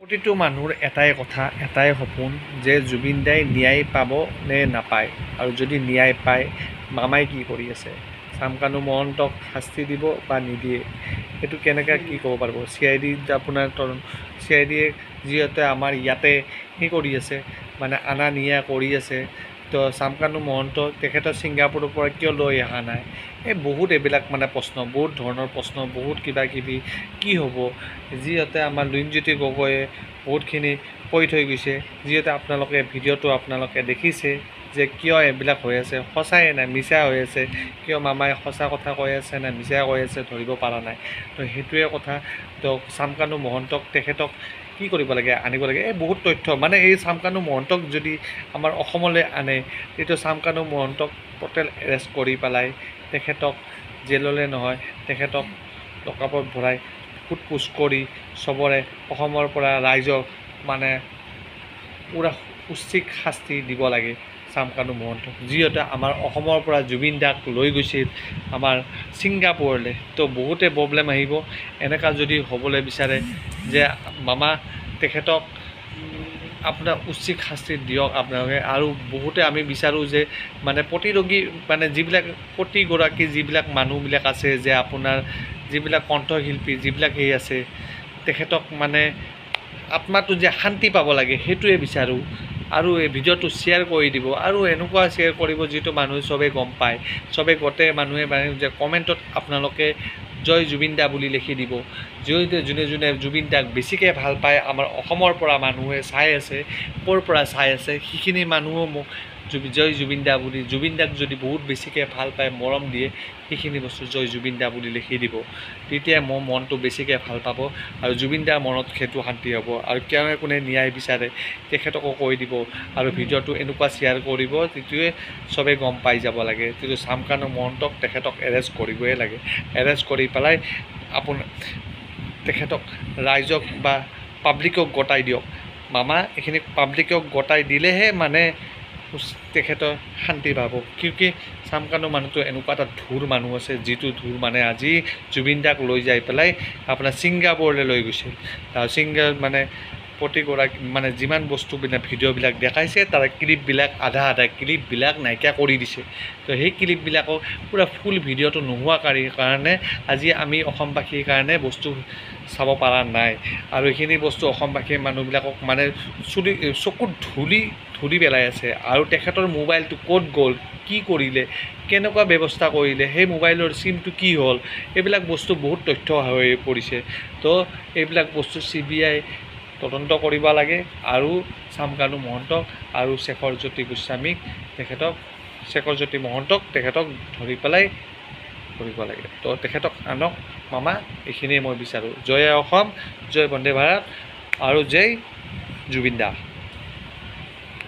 প্ৰতিটো মানুহৰ এটাই কথা, এটাই সপোন যে জুবিন দাই ন্যায় পাব নে নাপায়, আৰু যদি ন্যায় পায় মামাই কি কৰি আছে, চামকানু মহন্তক শাস্তি দিব বা নিদিয়ে, সেইটো কেনেকৈ কি ক'ব পাৰিব। CID আপোনাৰ CID যিহেতু আমাৰ ইয়াতে কৰি আছে, মানে আনা নিয়া কৰি আছে, তো চামকানু মহন্ত তেখেতৰ ছিংগাপুৰৰ পৰা কিয় লৈ অহা নাই, বহুত এইবিলাক মানে প্ৰশ্ন, বহুত ধৰণৰ প্ৰশ্ন, বহুত কিবা কিবি কি হ'ব। যিহেতু আমাৰ লুৰিণজ্যোতি গগৈয়ে বহুতখিনি কৈ থৈ গৈছে, যিহেতু আপোনালোকে ভিডিঅ'টো আপোনালোকে দেখিছে যে কিয় এইবিলাক হৈ আছে, সঁচাই নাই মিছা হৈ আছে, কিয় মামাই সঁচা কথা কৈ আছে নে মিছা কৈ আছে ধৰিব পৰা নাই। তো সেইটোৱে কথা। তো চামকানু মহন্তক তেখেতক কি কৰিব লাগে, আনিব লাগে। বহুত তথ্য মানে এই চামকানু মহন্তক যদি আমাৰ অসমলৈ আনে, তেতিয়া চামকানু মহন্তক টোটেল এৰেষ্ট কৰি পেলাই তেখেতক জেললৈ নহয়, তেখেতক লকআপত ভৰাই সোধ-পোছ কৰি চবৰে অসমৰ পৰা ৰাইজক মানে পূৰা উচিত শাস্তি দিব লাগে চামকানু মহন্তক। যিহেতু আমাৰ অসমৰ পৰা জুবিন দাক লৈ গৈছিল আমাৰ ছিংগাপুৰলৈ, তো বহুতে প্ৰব্লেম আহিব। এনেকুৱা যদি হ'বলৈ বিচাৰে যে মামা তেখেতক আপোনাৰ উচিত শাস্তি দিয়ক আপোনালোকে। আৰু বহুতে আমি বিচাৰোঁ যে মানে প্ৰতিৰোগী মানে প্ৰতিগৰাকী যিবিলাক মানুহবিলাক আছে, যে আপোনাৰ যিবিলাক কণ্ঠশিল্পী যিবিলাক আছে, তেখেতক মানে আত্মাটো যে শান্তি পাব লাগে সেইটোৱে বিচাৰোঁ। আৰু এই ভিডিঅ'টো শ্বেয়াৰ কৰি দিব, আৰু এনেকুৱা শ্বেয়াৰ কৰিব যিটো মানুহে চবেই গম পায়, চবেই গোটেই মানুহে যে কমেণ্টত আপোনালোকে জয় জুবিন দা বুলি লিখি দিব। যোনে যোনে জুবিন দাক বেছিকৈ ভাল পায়, আমাৰ অসমৰ পৰা মানুহে চাই আছে, ক'ৰ পৰা চাই আছে, সেইখিনি মানুহো মোক জয় জুবিন দা বুলি, জুবিন দাক যদি বহুত বেছিকৈ ভাল পায়, মৰম দিয়ে, সেইখিনি বস্তু জয় জুবিন দা বুলি লিখি দিব। তেতিয়া মোৰ মনটো বেছিকৈ ভাল পাব, আৰু জুবিন দাৰ মনত সেইটো শান্তি হ'ব। আৰু কোনে ন্যায় বিচাৰে তেখেতকো কৈ দিব, আৰু ভিডিঅ'টো এনেকুৱা শ্বেয়াৰ কৰিব যিটোৱে চবেই গম পাই যাব লাগে। যিটো চামকানু মহন্তক তেখেতক এৰেষ্ট কৰিবই লাগে। এৰেষ্ট কৰি পেলাই তেখেতক ৰাইজক বা পাব্লিকক গতাই দিয়ক। মামা এইখিনি পাব্লিকক গতাই দিলেহে মানে তেখেতৰ শান্তি পাব। কিয়কি চামকানু মানুহটো এনেকুৱা এটা ধুৰ মানুহ আছে, যিটো ধুৰ মানে আজি জুবিন দাক লৈ যাই পেলাই আপোনাৰ ছিংগাপুৰলৈ লৈ গৈছিল। মানে প্ৰতিগৰাকী মানে যিমান বস্তুবিলাক ভিডিঅ'বিলাক দেখাইছে, তাৰ ক্লিপবিলাক আধা ক্লিপবিলাক নাইকিয়া কৰি দিছে। তো সেই ক্লিপবিলাকক পূৰা ফুল ভিডিঅ'টো নোহোৱা কাৰণে আজি আমি অসমবাসীৰ কাৰণে বস্তু চাব পৰা নাই। আৰু এইখিনি বস্তু অসমবাসীৰ মানুহবিলাকক মানে চকুত ধূলি পেলাই আছে। আৰু তেখেতৰ মোবাইলটো ক'ত গ'ল, কি কৰিলে, কেনেকুৱা ব্যৱস্থা কৰিলে, সেই মোবাইলৰ চিমটো কি হ'ল, এইবিলাক বস্তু বহুত তথ্য হৈ পৰিছে। তো এইবিলাক বস্তু CBI তদন্ত কৰিব লাগে, আৰু চামকানু মহন্তক আৰু শেখৰজ্যোতি গোস্বামীক শেখৰজ্যোতি মহন্তক তেখেতক ধৰি পেলাই কৰিব লাগে। তো তেখেতক আনক মামা, এইখিনিয়ে মই বিচাৰোঁ। জয় অসম, জয় বন্দে ভাৰত, আৰু জয় জুবিন দা।